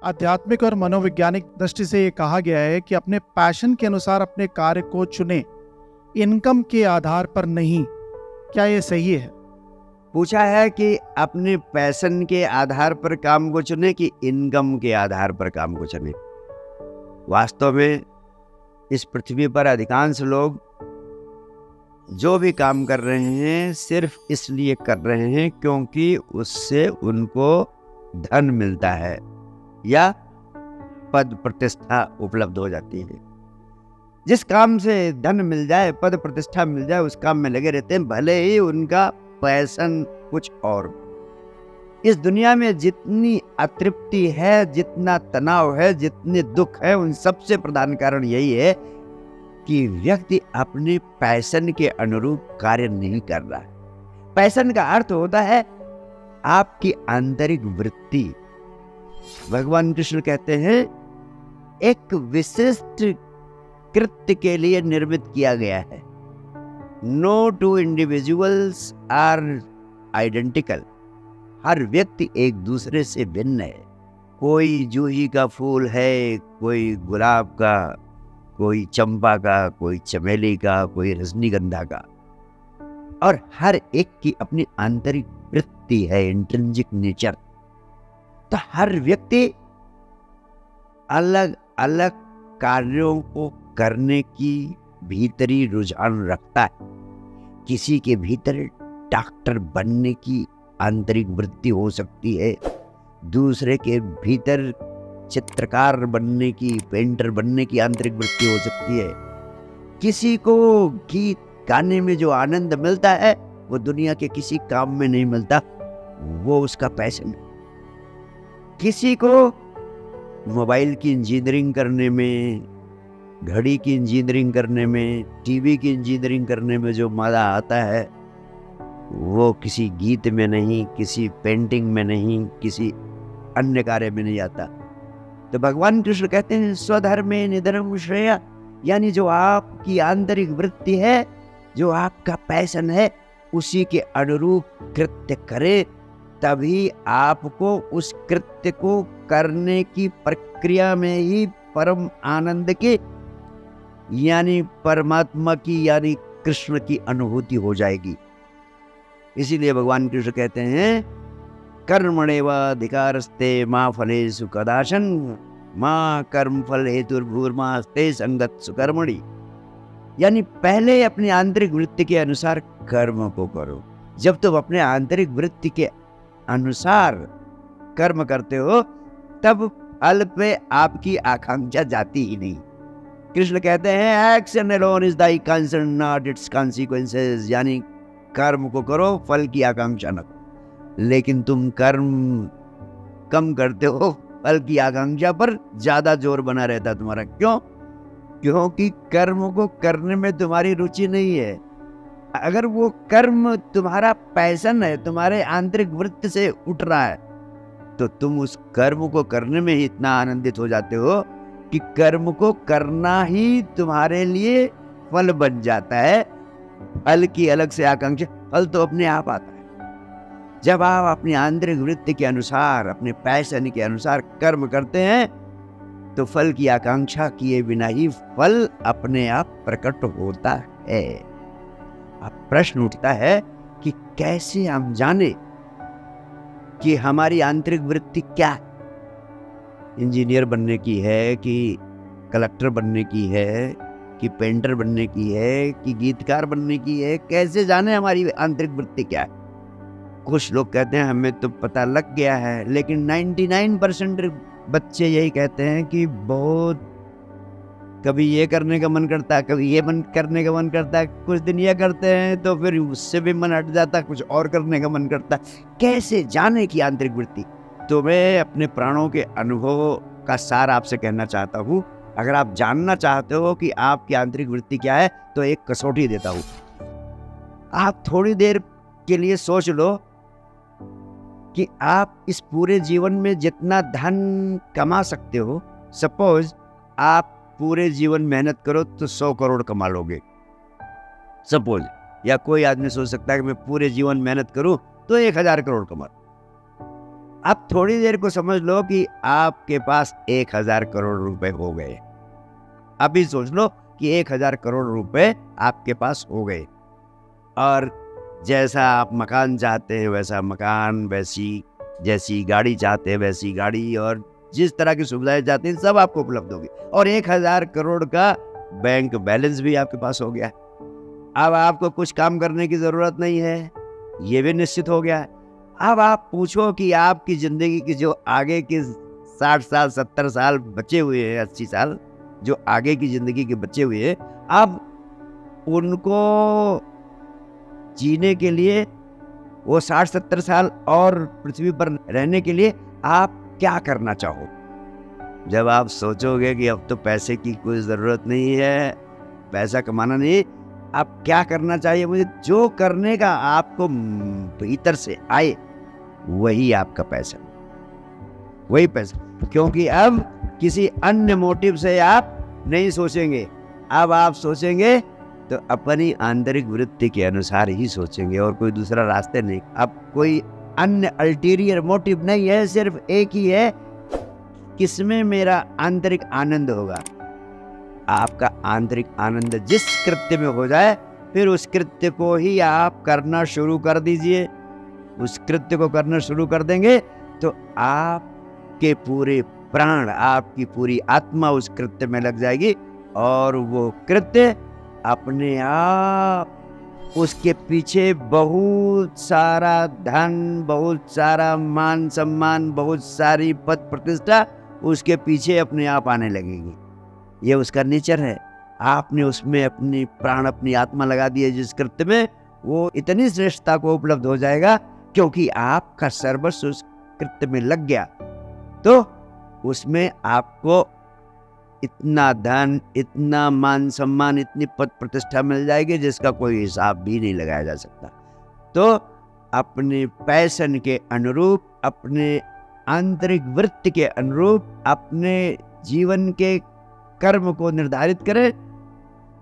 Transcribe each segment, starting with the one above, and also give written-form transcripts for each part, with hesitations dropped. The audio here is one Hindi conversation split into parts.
आध्यात्मिक और मनोवैज्ञानिक दृष्टि से ये कहा गया है कि अपने पैशन के अनुसार अपने कार्य को चुने, इनकम के आधार पर नहीं। क्या ये सही है? पूछा है कि अपने पैशन के आधार पर काम को चुने कि इनकम के आधार पर काम को चुने। वास्तव में इस पृथ्वी पर अधिकांश लोग जो भी काम कर रहे हैं सिर्फ इसलिए कर रहे हैं क्योंकि उससे उनको धन मिलता है या पद प्रतिष्ठा उपलब्ध हो जाती है। जिस काम से धन मिल जाए, पद प्रतिष्ठा मिल जाए, उस काम में लगे रहते हैं, भले ही उनका पैशन कुछ और। इस दुनिया में जितनी अतृप्ति है, जितना तनाव है, जितने दुख है, उन सबसे प्रधान कारण यही है कि व्यक्ति अपने पैशन के अनुरूप कार्य नहीं कर रहा है। पैशन का अर्थ होता है आपकी आंतरिक वृत्ति। भगवान कृष्ण कहते हैं एक विशिष्ट कृत्य के लिए निर्मित किया गया है। No two individuals are identical. हर व्यक्ति एक दूसरे से भिन्न है। कोई जूही का फूल है, कोई गुलाब का, कोई चंपा का, कोई चमेली का, कोई रजनीगंधा का, और हर एक की अपनी आंतरिक वृत्ति है, इंट्रिंसिक नेचर। तो हर व्यक्ति अलग अलग कार्यों को करने की भीतरी रुझान रखता है। किसी के भीतर डॉक्टर बनने की आंतरिक वृत्ति हो सकती है, दूसरे के भीतर चित्रकार बनने की, पेंटर बनने की आंतरिक वृत्ति हो सकती है। किसी को गीत गाने में जो आनंद मिलता है वो दुनिया के किसी काम में नहीं मिलता, वो उसका पैशन है। किसी को मोबाइल की इंजीनियरिंग करने में, घड़ी की इंजीनियरिंग करने में, टीवी की इंजीनियरिंग करने में जो मजा आता है वो किसी गीत में नहीं, किसी पेंटिंग में नहीं, किसी अन्य कार्य में नहीं आता। तो भगवान कृष्ण कहते हैं स्वधर्मे निधनम श्रेय, यानी जो आपकी आंतरिक वृत्ति है, जो आपका पैशन है, उसी के अनुरूप कृत्य करे, तभी आपको उस कृत्य को करने की प्रक्रिया में ही परम आनंद की, यानी परमात्मा की, यानी कृष्ण की अनुभूति हो जाएगी। इसीलिए भगवान कृष्ण कहते हैं कर्मणेवाधिकारस्ते मा फलेषु कदाचन मा कर्म फल हेतुर्भूर्मास्ते संगत सुकर्मणि। यानी पहले अपनी आंतरिक वृत्ति के अनुसार कर्म को करो। जब तुम अपने आंतरिक वृत्ति के अनुसार कर्म करते हो तब फल पे आपकी आकांक्षा जाती ही नहीं। कृष्ण कहते हैं action alone is thy concern not it's consequences, यानी कर्म को करो, फल की आकांक्षा न करो। लेकिन तुम कर्म कम करते हो, फल की आकांक्षा पर ज्यादा जोर बना रहता तुम्हारा। क्यों? क्योंकि कर्म को करने में तुम्हारी रुचि नहीं है। अगर वो कर्म तुम्हारा पैशन है, तुम्हारे आंतरिक वृत्ति से उठ रहा है, तो तुम उस कर्म को करने में ही इतना आनंदित हो जाते हो कि कर्म को करना ही तुम्हारे लिए फल बन जाता है। फल की अलग से आकांक्षा, फल तो अपने आप आता है। जब आप अपनी आंतरिक वृत्ति के अनुसार, अपने पैशन के अनुसार कर्म करते हैं तो फल की आकांक्षा किए बिना ही फल अपने आप प्रकट होता है। अब प्रश्न उठता है कि कैसे हम जाने कि हमारी आंतरिक वृत्ति क्या है? इंजीनियर बनने की है कि कलेक्टर बनने की है कि पेंटर बनने की है कि गीतकार बनने की है? कैसे जाने हमारी आंतरिक वृत्ति क्या है? कुछ लोग कहते हैं हमें तो पता लग गया है, लेकिन 99% बच्चे यही कहते हैं कि बहुत कभी ये करने का मन करता है, कभी ये करने का मन करता है, कुछ दिन ये करते हैं तो फिर उससे भी मन हट जाता है, कुछ और करने का मन करता है। कैसे जाने की आंतरिक वृत्ति? तो मैं अपने प्राणों के अनुभव का सार आपसे कहना चाहता हूँ। अगर आप जानना चाहते हो कि आपकी आंतरिक वृत्ति क्या है तो एक कसौटी देता हूँ। आप थोड़ी देर के लिए सोच लो कि आप इस पूरे जीवन में जितना धन कमा सकते हो, सपोज आप पूरे जीवन मेहनत करो तो 100 करोड़ कमा लोगे, सपोज। या कोई आदमी सोच सकता है कि मैं पूरे जीवन मेहनत करूं तो 1000 करोड़ कमा। अब थोड़ी देर को समझ लो कि आपके पास 1000 करोड़ रुपए हो गए। अभी सोच लो कि 1000 करोड़ रुपए आपके पास हो गए, और जैसा आप मकान चाहते हैं वैसा मकान, वैसी जैसी गाड़ी चाहते हैं वैसी गाड़ी, और जिस तरह की सुविधाएं चाहते हैं सब आपको उपलब्ध होगी, और 1000 करोड़ का बैंक बैलेंस भी आपके पास हो गया। अब आपको कुछ काम करने की जरूरत नहीं है, ये भी निश्चित हो गया है। अब आप पूछो कि आपकी जिंदगी की जो आगे के 60 साल 70 साल बचे हुए हैं, 80 साल जो आगे की जिंदगी के बचे हुए हैं, अब उनको जीने के लिए, वो 60-70 साल और पृथ्वी पर रहने के लिए आप क्या करना चाहो? जब आप सोचोगे कि अब तो पैसे की कोई ज़रूरत नहीं है, पैसा कमाना नहीं, आप क्या करना चाहिए? मुझे जो करने का आपको भीतर से आए वही आपका पैसा, वही पैसा, क्योंकि अब किसी अन्य मोटिव से आप नहीं सोचेंगे। अब आप सोचेंगे तो अपनी आंतरिक वृत्ति के अनुसार ही सोचेंगे, और कोई दूसरा रास्ते नहीं। अब कोई अन्य अल्टीरियर मोटिव नहीं है, सिर्फ एक ही है, किसमें मेरा आंतरिक आनंद होगा। आपका आंतरिक आनंद जिस कृत्य में हो जाए, फिर उस कृत्य को ही आप करना शुरू कर दीजिए। उस कृत्य को करना शुरू कर देंगे तो आपके पूरे प्राण, आपकी पूरी आत्मा उस कृत्य में लग जाएगी, और वो कृत्य अपने आप उसके पीछे बहुत सारा धन, बहुत सारा मान सम्मान, बहुत सारी पद प्रतिष्ठा उसके पीछे अपने आप आने लगेगी। ये उसका नेचर है। आपने उसमें अपनी प्राण, अपनी आत्मा लगा दी है जिस कृत्य में, वो इतनी श्रेष्ठता को उपलब्ध हो जाएगा, क्योंकि आपका सर्वस्व उस कृत्य में लग गया। तो उसमें आपको इतना धन, इतना मान सम्मान, इतनी पद प्रतिष्ठा मिल जाएगी जिसका कोई हिसाब भी नहीं लगाया जा सकता। तो अपने पैशन के अनुरूप, अपने आंतरिक वृत्ति के अनुरूप अपने जीवन के कर्म को निर्धारित करें,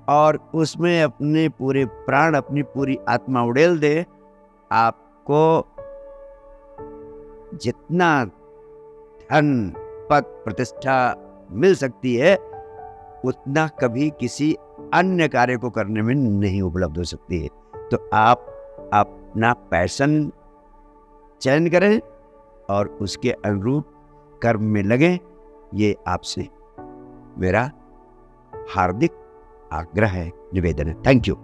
और उसमें अपने पूरे प्राण, अपनी पूरी आत्मा उड़ेल दे। आपको जितना धन, पद, प्रतिष्ठा मिल सकती है, उतना कभी किसी अन्य कार्य को करने में नहीं उपलब्ध हो सकती है। तो आप अपना पैशन चयन करें और उसके अनुरूप कर्म में लगें। ये आपसे मेरा हार्दिक आग्रह है, निवेदन है। Thank you.